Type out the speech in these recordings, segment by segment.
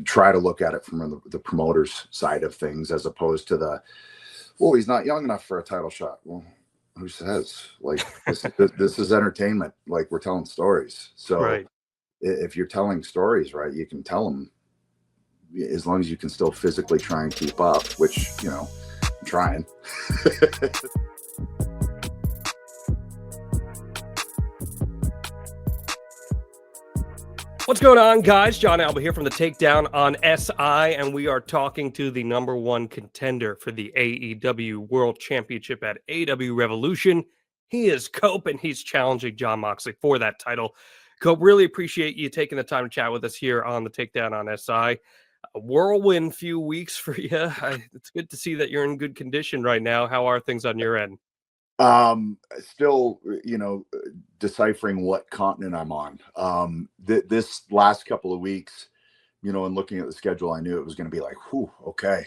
try to look at it from the promoter's side of things, as opposed to he's not young enough for a title shot. Well, who says? Like, this is entertainment. Like, we're telling stories. So right. If you're telling stories, right, you can tell them as long as you can still physically try and keep up, which, I'm trying. What's going on, guys? Jon Alba here from the Takedown on SI, and we are talking to the number one contender for the AEW World Championship at AEW Revolution. He is Cope, and he's challenging Jon Moxley for that title. Cope, really appreciate you taking the time to chat with us here on the Takedown on SI. A whirlwind few weeks for you. It's good to see that you're in good condition right now. How are things on your end? Still, deciphering what continent I'm on. This last couple of weeks, and looking at the schedule, I knew it was going to be like, whew, okay,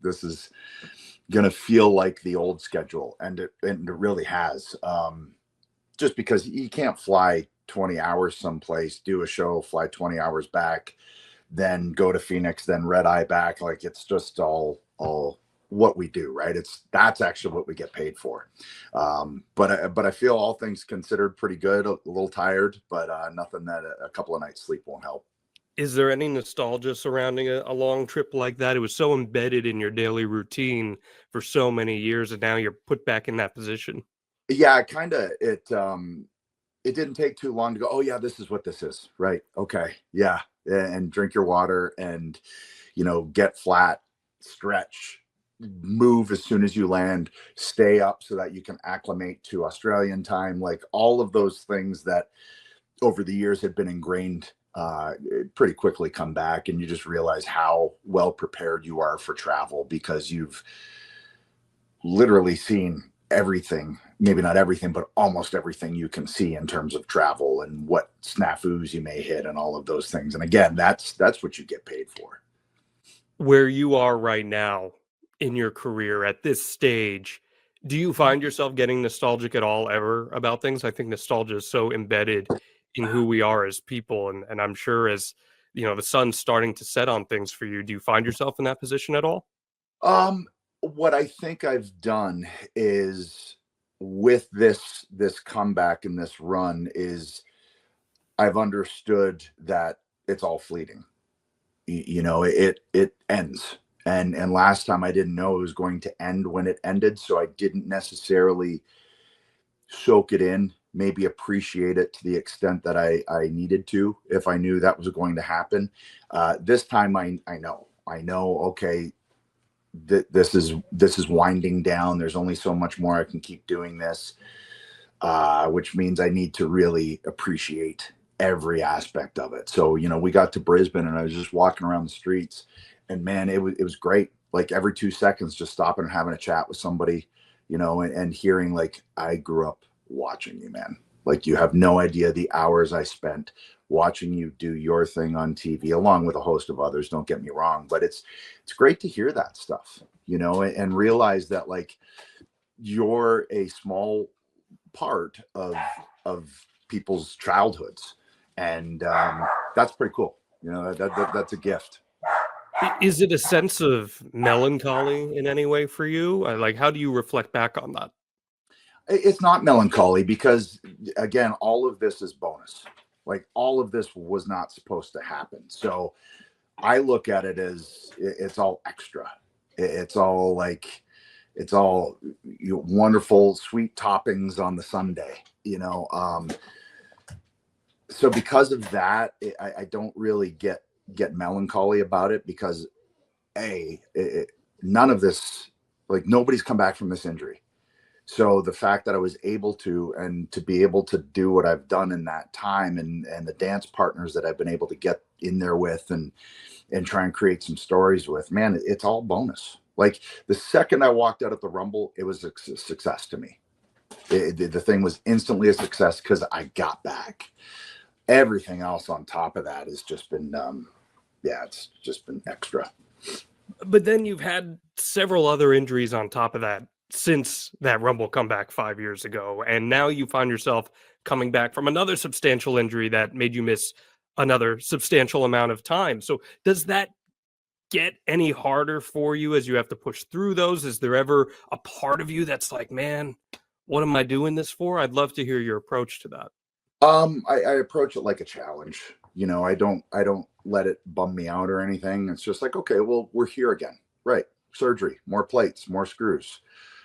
this is going to feel like the old schedule. And it really has, just because you can't fly 20 hours someplace, do a show, fly 20 hours back, then go to Phoenix, then red eye back. Like, it's just all what we do, right? That's actually what we get paid for. But I feel, all things considered, pretty good. A little tired, but nothing that a couple of nights sleep won't help. Is there any nostalgia surrounding a long trip like that? It was so embedded in your daily routine for so many years, and now you're put back in that position. Yeah, kind of. It didn't take too long to go, oh yeah, this is what this is, right? Okay, yeah. And drink your water and, get flat, stretch, move as soon as you land, stay up so that you can acclimate to Australian time. Like, all of those things that over the years had been ingrained pretty quickly come back, and you just realize how well prepared you are for travel, because you've literally seen everything, maybe not everything, but almost everything you can see in terms of travel and what snafus you may hit and all of those things. And again, that's what you get paid for. Where you are right now in your career at this stage, do you find yourself getting nostalgic at all ever about things? I think nostalgia is so embedded in who we are as people. And I'm sure, as the sun's starting to set on things for you, do you find yourself in that position at all? What I think I've done is, with this comeback and this run, is I've understood that it's all fleeting. It ends. And last time I didn't know it was going to end when it ended. So I didn't necessarily soak it in, maybe appreciate it to the extent that I needed to, if I knew that was going to happen. This time I know, okay, this is winding down. There's only so much more I can keep doing this, which means I need to really appreciate every aspect of it. So, we got to Brisbane and I was just walking around the streets, and man, it was great. Like, every 2 seconds, just stopping and having a chat with somebody, and hearing, like, I grew up watching you, man. Like, you have no idea the hours I spent watching you do your thing on TV, along with a host of others, don't get me wrong, but it's great to hear that stuff, and realize that, like, you're a small part of people's childhoods, and that's pretty cool. That's a gift. Is it a sense of melancholy in any way for you? Like, how do you reflect back on that? It's not melancholy, because, again, all of this is bonus. Like, all of this was not supposed to happen. So I look at it as it's all extra. It's all wonderful, sweet toppings on the sundae, So because of that, I don't really get melancholy about it, because none of this, like, nobody's come back from this injury. So the fact that I was able to be able to do what I've done in that time, and the dance partners that I've been able to get in there with and try and create some stories with, man, it's all bonus. Like, the second I walked out at the Rumble, it was a success to me. The thing was instantly a success because I got back. Everything else on top of that has just been, it's just been extra. But then you've had several other injuries on top of that since that Rumble comeback 5 years ago. And now you find yourself coming back from another substantial injury that made you miss another substantial amount of time. So does that get any harder for you as you have to push through those? Is there ever a part of you that's like, man, what am I doing this for? I'd love to hear your approach to that. I approach it like a challenge. I don't let it bum me out or anything. It's just like, okay, well, we're here again. Right. Surgery, more plates, more screws.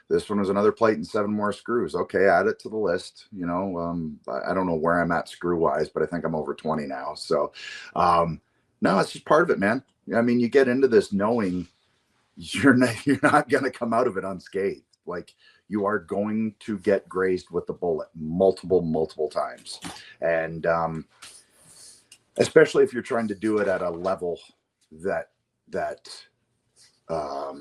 This one was another plate and 7 more screws. Okay, add it to the list. I don't know where I'm at screw wise, but I think I'm over 20 now. So, no, it's just part of it, man. I mean, you get into this knowing you're not going to come out of it unscathed. Like, you are going to get grazed with the bullet multiple times, and especially if you're trying to do it at a level that I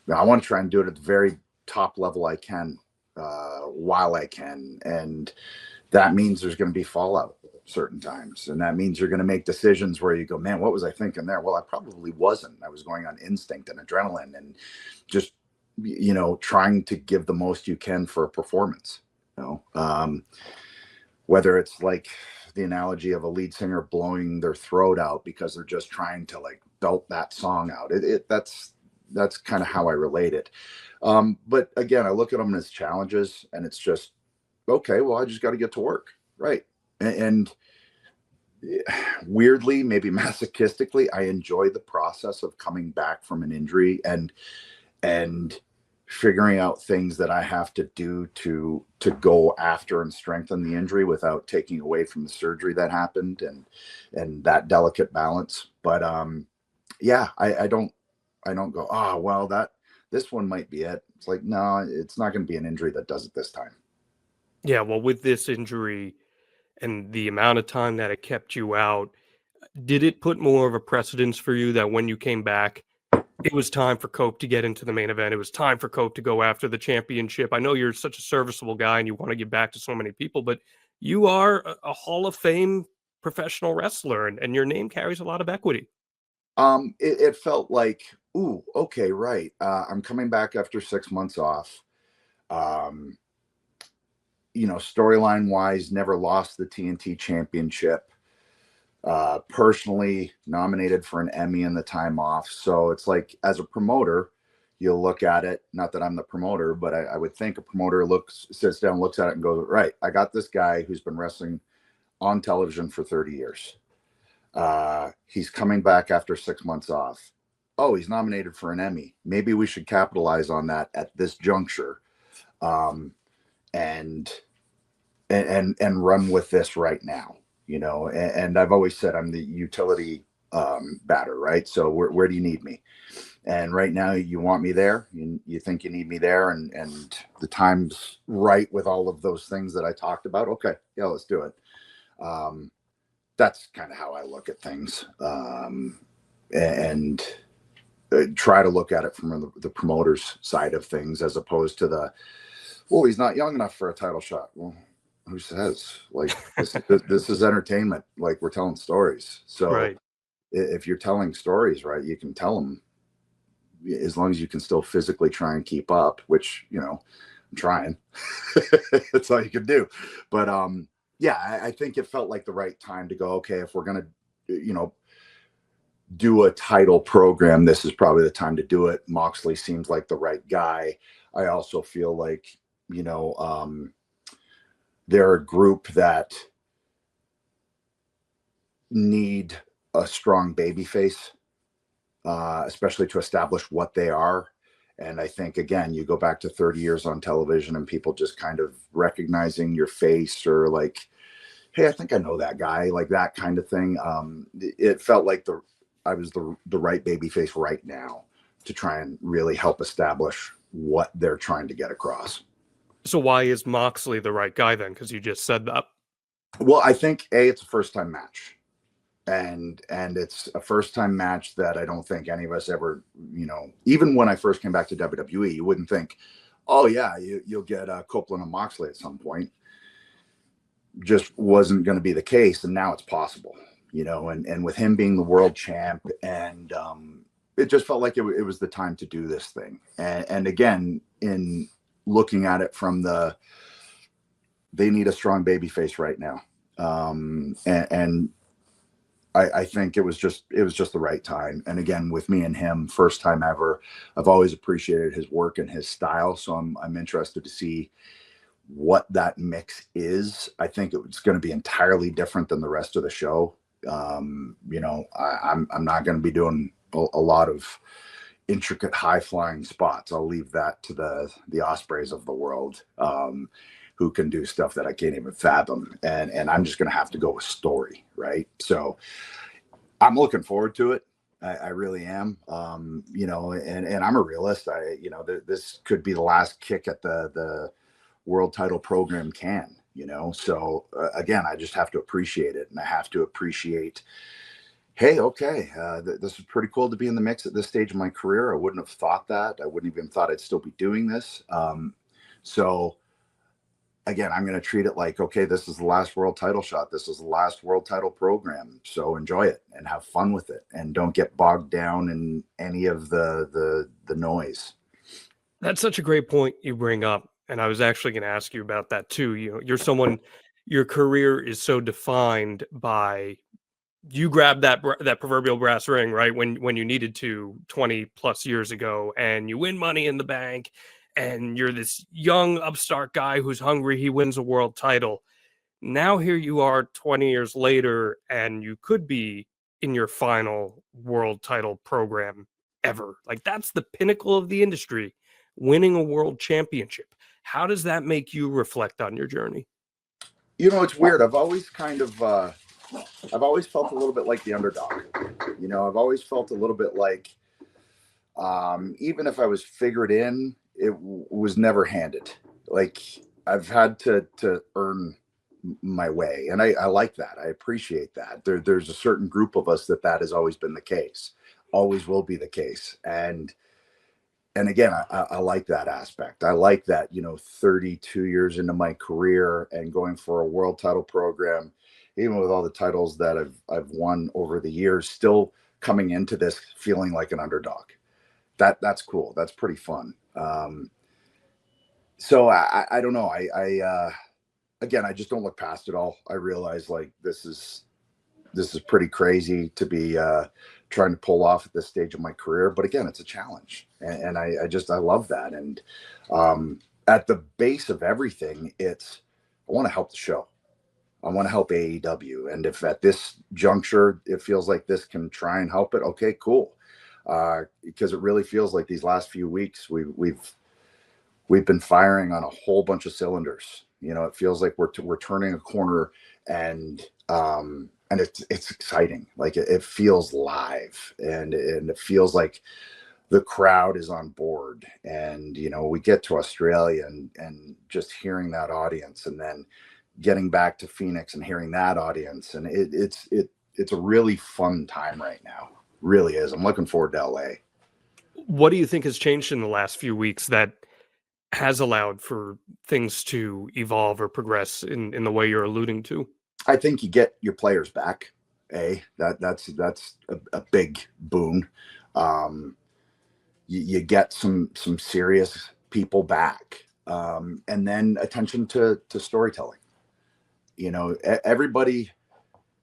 want to try and do it at the very top level I can, while I can. And that means there's going to be fallout certain times. And that means you're going to make decisions where you go, man, what was I thinking there? Well, I probably wasn't. I was going on instinct and adrenaline and just, trying to give the most you can for a performance, whether it's like the analogy of a lead singer blowing their throat out because they're just trying to like belt that song out. That's kind of how I relate it. But again, I look at them as challenges, and it's just, okay, well, I just got to get to work. Right. And weirdly, maybe masochistically, I enjoy the process of coming back from an injury and figuring out things that I have to do to go after and strengthen the injury without taking away from the surgery that happened, and that delicate balance. But yeah, I don't go, oh, well, this one might be it. It's like, no, it's not going to be an injury that does it this time. Yeah, well, with this injury and the amount of time that it kept you out, did it put more of a precedence for you that when you came back, it was time for Cope to get into the main event? It was time for Cope to go after the championship. I know you're such a serviceable guy and you want to give back to so many people, but you are a Hall of Fame professional wrestler, and your name carries a lot of equity. It felt like, ooh, okay, right. I'm coming back after 6 months off. Storyline wise, never lost the TNT championship. Personally nominated for an Emmy in the time off. So it's like, as a promoter, you'll look at it, not that I'm the promoter, but I would think a promoter sits down, looks at it and goes, right, I got this guy who's been wrestling on television for 30 years. He's coming back after 6 months off. Oh, he's nominated for an Emmy. Maybe we should capitalize on that at this juncture, and run with this right now. And I've always said I'm the utility batter, right? So where do you need me? And right now, you want me there. You think you need me there, and the time's right with all of those things that I talked about. Okay, yeah, let's do it. That's kind of how I look at things, and try to look at it from the promoter's side of things, as opposed to well, he's not young enough for a title shot. Well, who says? Like, this is entertainment. Like, we're telling stories. So Right. if you're telling stories, right, you can tell them, as long as you can still physically try and keep up, which, I'm trying. That's all you can do. But yeah, I think it felt like the right time to go, okay, if we're going to, do a title program, this is probably the time to do it. Moxley seems like the right guy. I also feel like, they're a group that need a strong baby face, especially to establish what they are. And I think, again, you go back to 30 years on television and people just kind of recognizing your face, or like, hey, I think I know that guy, like that kind of thing. It felt like I was the right baby face right now to try and really help establish what they're trying to get across. So why is Moxley the right guy then? Because you just said that. Well, I think it's a first time match. And it's a first time match that I don't think any of us ever, even when I first came back to WWE, you wouldn't think, oh yeah, you'll get Copeland and Moxley at some point. Just wasn't going to be the case. And now it's possible, and with him being the world champ, and it just felt like it was the time to do this thing. And again, in looking at it from they need a strong baby face right now. And I think it was just the right time. And again, with me and him, first time ever, I've always appreciated his work and his style. So I'm interested to see what that mix is. I think it's going to be entirely different than the rest of the show. I'm not going to be doing a lot of intricate high flying spots. I'll leave that to the Ospreys of the world, who can do stuff that I can't even fathom. And I'm just going to have to go with story. Right. So I'm looking forward to it. I really am. And I'm a realist. This could be the last kick at the world title program can, so again, I just have to appreciate it, and I have to appreciate, hey, okay, this is pretty cool to be in the mix at this stage of my career. I wouldn't have thought that. I wouldn't even thought I'd still be doing this. So again, I'm going to treat it like, okay, this is the last world title shot. This is the last world title program. So enjoy it and have fun with it, and don't get bogged down in any of the noise. That's such a great point you bring up. And I was actually going to ask you about that too. You're someone, your career is so defined by, you grabbed that proverbial brass ring, right? When you needed to 20 plus years ago, and you win Money in the Bank, and you're this young upstart guy who's hungry. He wins a world title. Now here you are 20 years later, and you could be in your final world title program ever. Like, that's the pinnacle of the industry, winning a world championship. How does that make you reflect on your journey? It's weird. I've always felt a little bit like the underdog. I've always felt a little bit like, even if I was figured in, it was never handed. Like, I've had to earn my way. And I like that. I appreciate that. There's a certain group of us that has always been the case, always will be the case. And again, I like that aspect. I like that, 32 years into my career and going for a world title program, even with all the titles that I've won over the years, still coming into this feeling like an underdog. That's cool. That's pretty fun. So I don't know. Again, I just don't look past it all. I realize, like, this is pretty crazy to be trying to pull off at this stage of my career. But again, it's a challenge. And I love that. And at the base of everything, I want to help the show. I want to help AEW. And if at this juncture, it feels like this can try and help it, okay, cool. Because it really feels like these last few weeks, we've been firing on a whole bunch of cylinders. It feels like we're turning a corner, and it's exciting. Like, it feels live, and it feels like the crowd is on board. And we get to Australia and just hearing that audience, and then getting back to Phoenix and hearing that audience, and it's a really fun time right now. Really is. I'm looking forward to LA. What do you think has changed in the last few weeks that has allowed for things to evolve or progress in the way you're alluding to? I think you get your players back. That's a big boon. You get some serious people back, and then attention to storytelling. Everybody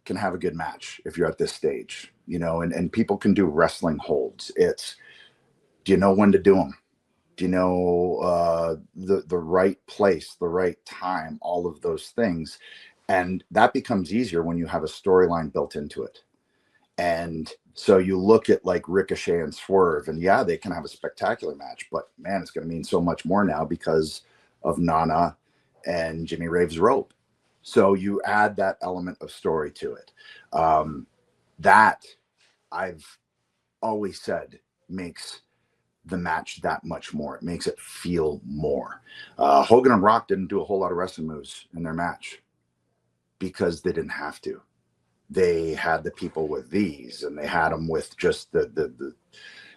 can have a good match if you're at this stage. And people can do wrestling holds. Do you know when to do them? Do you know the right place, the right time, all of those things? And that becomes easier when you have a storyline built into it. And so you look at, like, Ricochet and Swerve, and yeah, they can have a spectacular match, but man, it's going to mean so much more now because of Nana and Jimmy Rave's rope. So you add that element of story to it. That, I've always said, makes the match that much more. It makes it feel more. Hogan and Rock didn't do a whole lot of wrestling moves in their match because they didn't have to. They had the people with these, and they had them with just the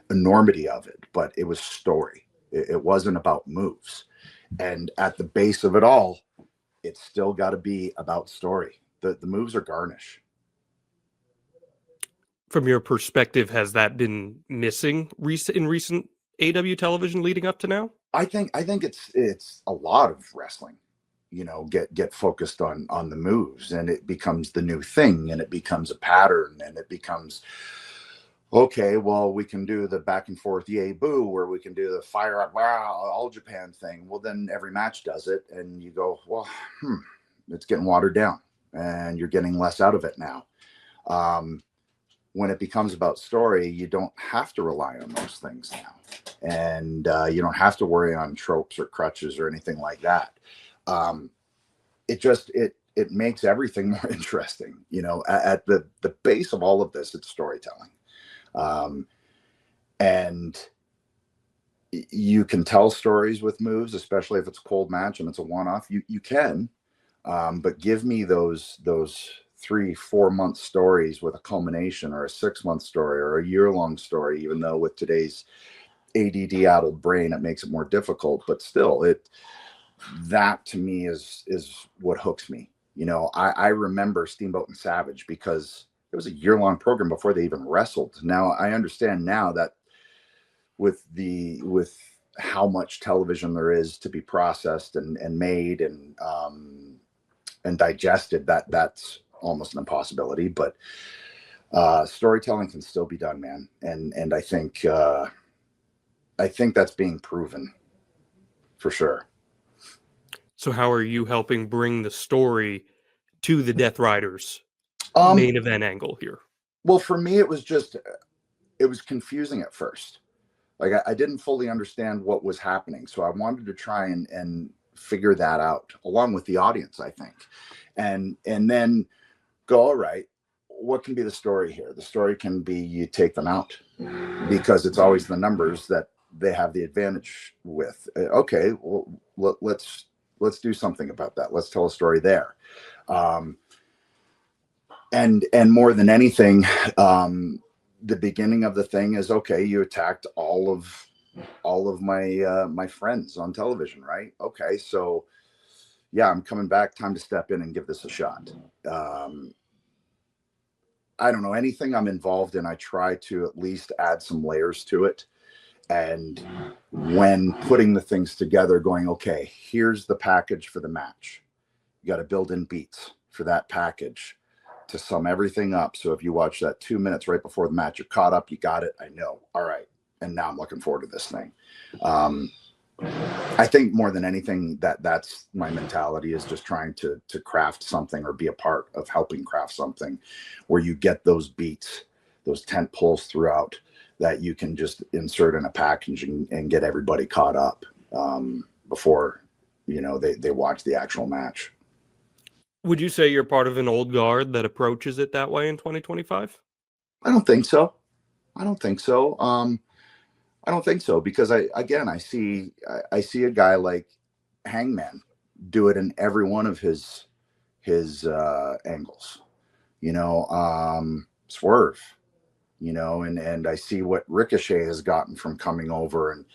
enormity of it, but it was story. It wasn't about moves. And at the base of it all, it's still got to be about story. The moves are garnish. From your perspective, has that been missing in recent AEW television leading up to now? I think it's a lot of wrestling. get focused on the moves, and it becomes the new thing, and it becomes a pattern, and it becomes, okay, well, we can do the back and forth yay boo, or we can do the fire up wow all Japan thing. Well, then every match does it, and you go, well, it's getting watered down, and you're getting less out of it now. When it becomes about story, you don't have to rely on those things now, and you don't have to worry on tropes or crutches or anything like that. It makes everything more interesting. At the base of all of this, it's storytelling. And you can tell stories with moves, especially if it's a cold match and it's a one-off. You can, but give me those 3-4 month stories with a culmination, or a 6-month story, or a year-long story. Even though with today's ADD-addled brain, it makes it more difficult, but still, that to me is what hooks me. I remember Steamboat and Savage because it was a year-long program before they even wrestled. Now I understand now that with how much television there is to be processed and made and digested, that's almost an impossibility. But storytelling can still be done, man. And I think that's being proven for sure. So how are you helping bring the story to the Death Riders main event angle here? Well, for me, it was confusing at first. Like I didn't fully understand what was happening. So I wanted to try and figure that out along with the audience, I think. And then go, all right, what can be the story here? The story can be you take them out, because it's always the numbers that they have the advantage with. Okay, well, let's do something about that. Let's tell a story there. And more than anything, the beginning of the thing is, okay, you attacked all of my friends on television, right? Okay, so yeah, I'm coming back. Time to step in and give this a shot. I don't know, anything I'm involved in, I try to at least add some layers to it. And when putting the things together, going, okay, here's the package for the match. You got to build in beats for that package to sum everything up. So if you watch that 2 minutes right before the match, you're caught up, you got it. I know. All right. And now I'm looking forward to this thing. I think more than anything, that's my mentality, is just trying to craft something, or be a part of helping craft something where you get those beats, those tent poles throughout, that you can just insert in a package and get everybody caught up before they watch the actual match. Would you say you're part of an old guard that approaches it that way in 2025? I don't think so. I don't think so, because I see a guy like Hangman do it in every one of his angles. Swerve. And I see what Ricochet has gotten from coming over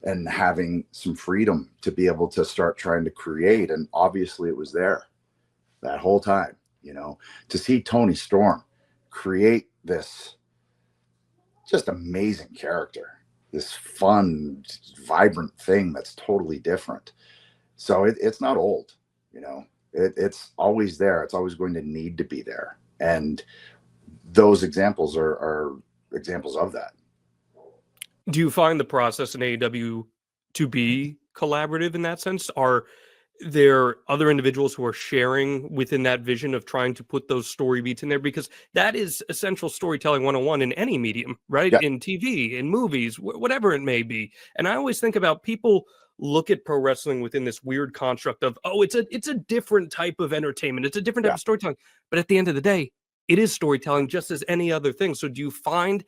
and having some freedom to be able to start trying to create. And obviously it was there that whole time, to see Tony Storm create this just amazing character, this fun, vibrant thing that's totally different. So it's not old, it's always there. It's always going to need to be there. And those examples are examples of that. Do you find the process in AEW to be collaborative in that sense? Are there other individuals who are sharing within that vision of trying to put those story beats in there? Because that is essential storytelling 101 in any medium, right? Yeah. In TV, in movies, whatever it may be. And I always think about people look at pro wrestling within this weird construct of, oh, it's a different type of entertainment. It's a different type of storytelling. But at the end of the day, it is storytelling just as any other thing. So do you find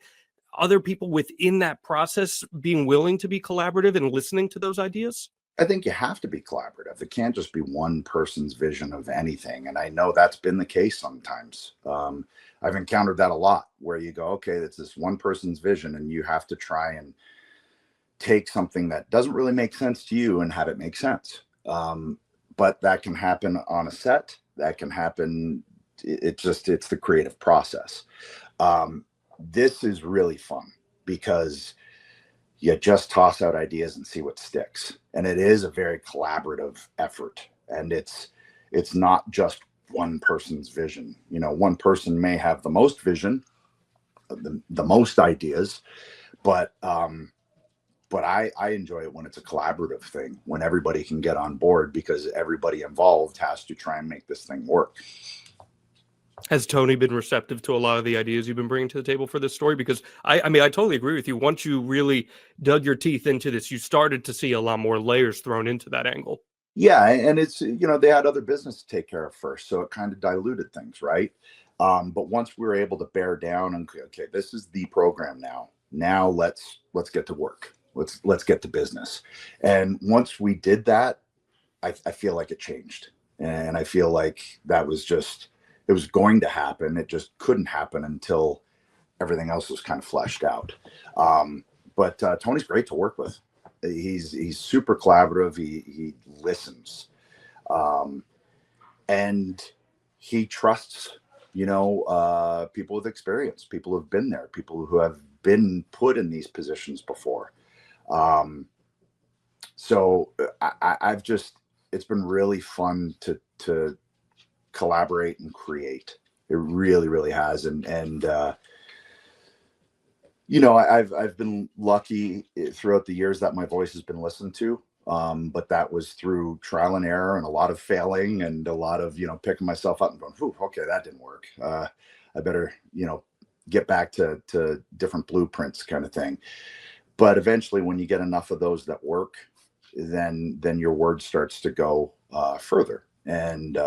other people within that process being willing to be collaborative and listening to those ideas? I think you have to be collaborative. It can't just be one person's vision of anything. And I know that's been the case sometimes. I've encountered that a lot, where you go, okay, it's this one person's vision, and you have to try and take something that doesn't really make sense to you and have it make sense. But that can happen on a set. That can happen. It's the creative process. This is really fun because you just toss out ideas and see what sticks. And it is a very collaborative effort. and it's not just one person's vision. One person may have the most vision, the most ideas, but I enjoy it when it's a collaborative thing, when everybody can get on board, because everybody involved has to try and make this thing work. Has Tony been receptive to a lot of the ideas you've been bringing to the table for this story? Because I totally agree with you. Once you really dug your teeth into this, you started to see a lot more layers thrown into that angle. Yeah, and it's, they had other business to take care of first, so it kind of diluted things, right? But once we were able to bear down and, okay, this is the program now. Now let's get to work. Let's get to business. And once we did that, I feel like it changed, and I feel like that was just, it was going to happen. It just couldn't happen until everything else was kind of fleshed out. But Tony's great to work with. He's super collaborative. He listens, and he trusts, people with experience, people who've been there, people who have been put in these positions before. So I've just, it's been really fun to collaborate and create. It really, really has. And I've been lucky throughout the years that my voice has been listened to. But that was through trial and error and a lot of failing and a lot of, picking myself up and going, okay, that didn't work. I better, get back to different blueprints kind of thing. But eventually when you get enough of those that work, then your word starts to go further, and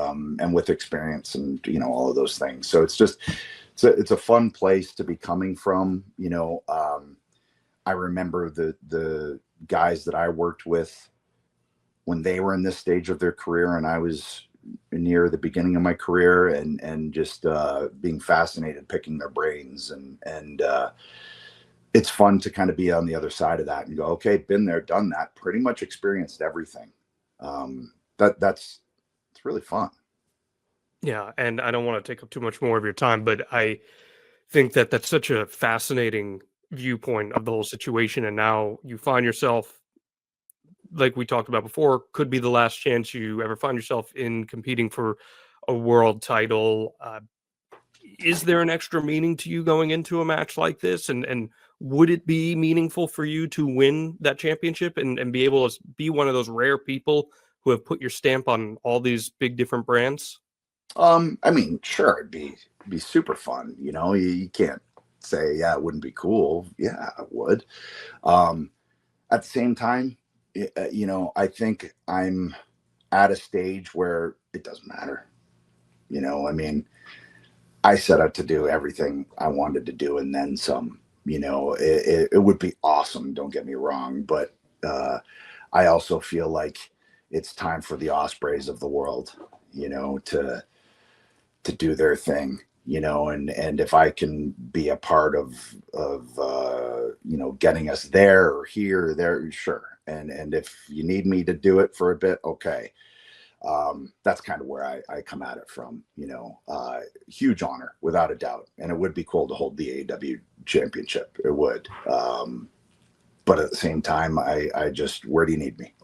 with experience and, all of those things. So it's just, it's a fun place to be coming from. I remember the guys that I worked with when they were in this stage of their career, and I was near the beginning of my career, and just being fascinated, picking their brains, and it's fun to kind of be on the other side of that and go, okay, been there, done that, pretty much experienced everything. It's really fun. Yeah, and I don't want to take up too much more of your time, but I think that that's such a fascinating viewpoint of the whole situation. And now you find yourself, like we talked about before, could be the last chance you ever find yourself in competing for a world title. Is there an extra meaning to you going into a match like this? And would it be meaningful for you to win that championship and be able to be one of those rare people who have put your stamp on all these big different brands? Sure, it'd be super fun. You can't say, yeah, it wouldn't be cool. Yeah, it would. At the same time, I think I'm at a stage where it doesn't matter. I set out to do everything I wanted to do and then some. It would be awesome, don't get me wrong, but I also feel like it's time for the Ospreys of the world, to do their thing, and if I can be a part of getting us there or here or there, sure. And if you need me to do it for a bit, okay. That's kind of where I come at it from, huge honor without a doubt. And it would be cool to hold the AEW championship. It would. But at the same time, I just, where do you need me?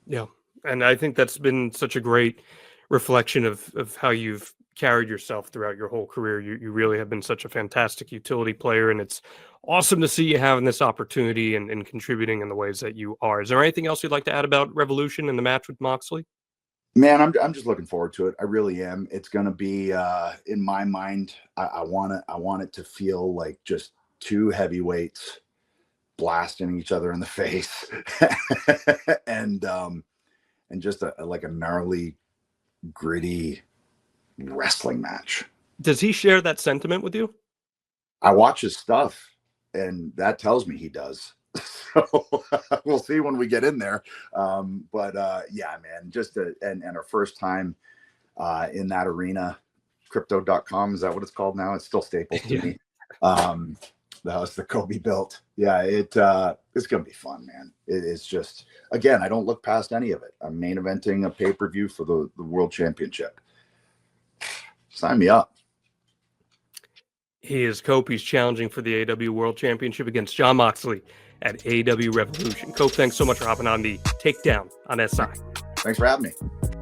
Yeah. And I think that's been such a great reflection of how you've carried yourself throughout your whole career. You really have been such a fantastic utility player, and it's awesome to see you having this opportunity and contributing in the ways that you are. Is there anything else you'd like to add about Revolution and the match with Moxley? Man, I'm just looking forward to it. I really am. It's going to be, in my mind, I want it to feel like just two heavyweights blasting each other in the face, and just like a gnarly, gritty wrestling match. Does he share that sentiment with you? I watch his stuff, and that tells me he does. So we'll see when we get in there. But yeah, man, and our first time in that arena, crypto.com, is that what it's called now? It's still Staples to me. The house that Kobe built. Yeah, it's gonna be fun, man. It's just, again, I don't look past any of it. I'm main eventing a pay-per-view for the World Championship. Sign me up. He is Cope. He's challenging for the AEW World Championship against Jon Moxley at AEW Revolution. Cope, thanks so much for hopping on the Takedown on SI. Thanks for having me.